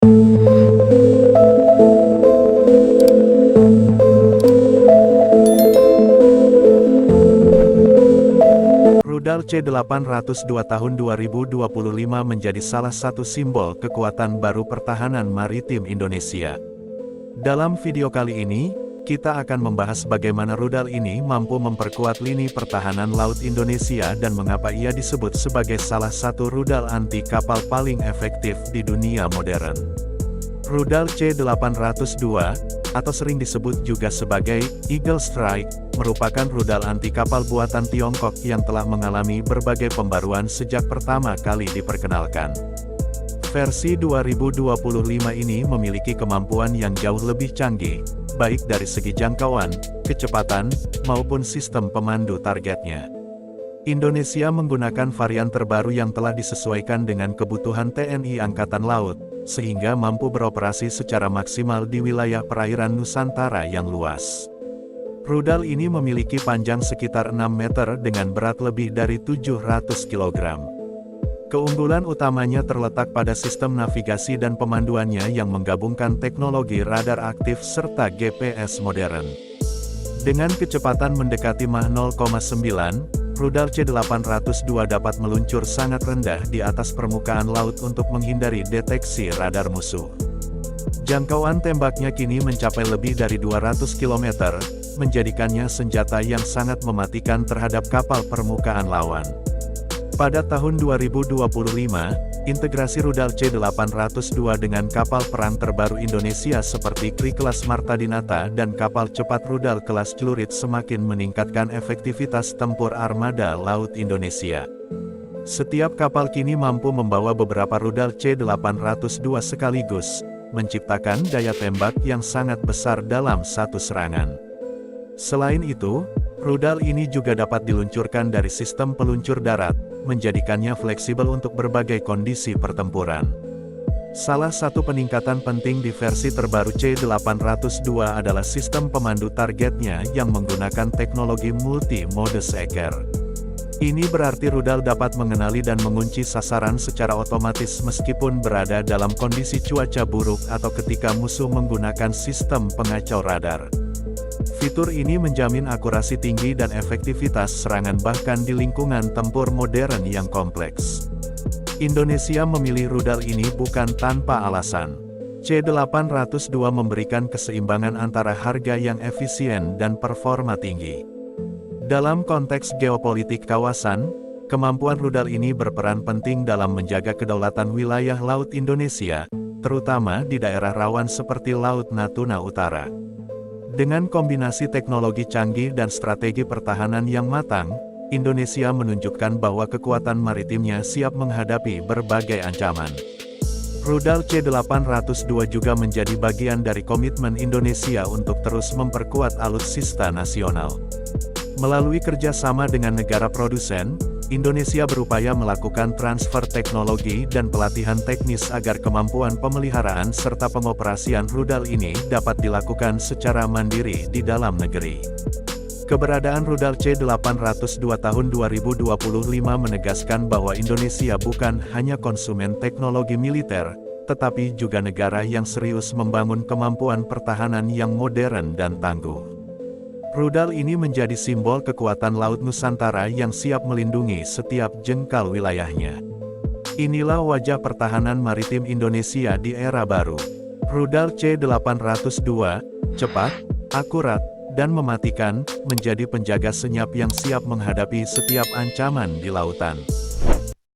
Rudal C-802 tahun 2025 menjadi salah satu simbol kekuatan baru pertahanan maritim Indonesia. Dalam video kali ini, kita akan membahas bagaimana rudal ini mampu memperkuat lini pertahanan laut Indonesia dan mengapa ia disebut sebagai salah satu rudal anti kapal paling efektif di dunia modern. Rudal C-802, atau sering disebut juga sebagai Eagle Strike, merupakan rudal anti kapal buatan Tiongkok yang telah mengalami berbagai pembaruan sejak pertama kali diperkenalkan. Versi 2025 ini memiliki kemampuan yang jauh lebih canggih, baik dari segi jangkauan, kecepatan, maupun sistem pemandu targetnya. Indonesia menggunakan varian terbaru yang telah disesuaikan dengan kebutuhan TNI Angkatan Laut, sehingga mampu beroperasi secara maksimal di wilayah perairan Nusantara yang luas. Rudal ini memiliki panjang sekitar 6 meter dengan berat lebih dari 700 kg. Keunggulan utamanya terletak pada sistem navigasi dan pemanduannya yang menggabungkan teknologi radar aktif serta GPS modern. Dengan kecepatan mendekati Mach 0,9, rudal C-802 dapat meluncur sangat rendah di atas permukaan laut untuk menghindari deteksi radar musuh. Jangkauan tembaknya kini mencapai lebih dari 200 km, menjadikannya senjata yang sangat mematikan terhadap kapal permukaan lawan. Pada tahun 2025, integrasi rudal C-802 dengan kapal perang terbaru Indonesia seperti KRI kelas Marta Dinata dan kapal cepat rudal kelas Celurit semakin meningkatkan efektivitas tempur armada laut Indonesia. Setiap kapal kini mampu membawa beberapa rudal C-802 sekaligus, menciptakan daya tembak yang sangat besar dalam satu serangan. Selain itu, rudal ini juga dapat diluncurkan dari sistem peluncur darat, menjadikannya fleksibel untuk berbagai kondisi pertempuran. Salah satu peningkatan penting di versi terbaru C-802 adalah sistem pemandu targetnya yang menggunakan teknologi multi-mode seeker. Ini berarti rudal dapat mengenali dan mengunci sasaran secara otomatis meskipun berada dalam kondisi cuaca buruk atau ketika musuh menggunakan sistem pengacau radar. Fitur ini menjamin akurasi tinggi dan efektivitas serangan bahkan di lingkungan tempur modern yang kompleks. Indonesia memilih rudal ini bukan tanpa alasan. C-802 memberikan keseimbangan antara harga yang efisien dan performa tinggi. Dalam konteks geopolitik kawasan, kemampuan rudal ini berperan penting dalam menjaga kedaulatan wilayah laut Indonesia, terutama di daerah rawan seperti Laut Natuna Utara. Dengan kombinasi teknologi canggih dan strategi pertahanan yang matang, Indonesia menunjukkan bahwa kekuatan maritimnya siap menghadapi berbagai ancaman. Rudal C-802 juga menjadi bagian dari komitmen Indonesia untuk terus memperkuat alutsista nasional. Melalui kerjasama dengan negara produsen, Indonesia berupaya melakukan transfer teknologi dan pelatihan teknis agar kemampuan pemeliharaan serta pengoperasian rudal ini dapat dilakukan secara mandiri di dalam negeri. Keberadaan rudal C-802 tahun 2025 menegaskan bahwa Indonesia bukan hanya konsumen teknologi militer, tetapi juga negara yang serius membangun kemampuan pertahanan yang modern dan tangguh. Rudal ini menjadi simbol kekuatan Laut Nusantara yang siap melindungi setiap jengkal wilayahnya. Inilah wajah pertahanan maritim Indonesia di era baru. Rudal C-802, cepat, akurat, dan mematikan, menjadi penjaga senyap yang siap menghadapi setiap ancaman di lautan.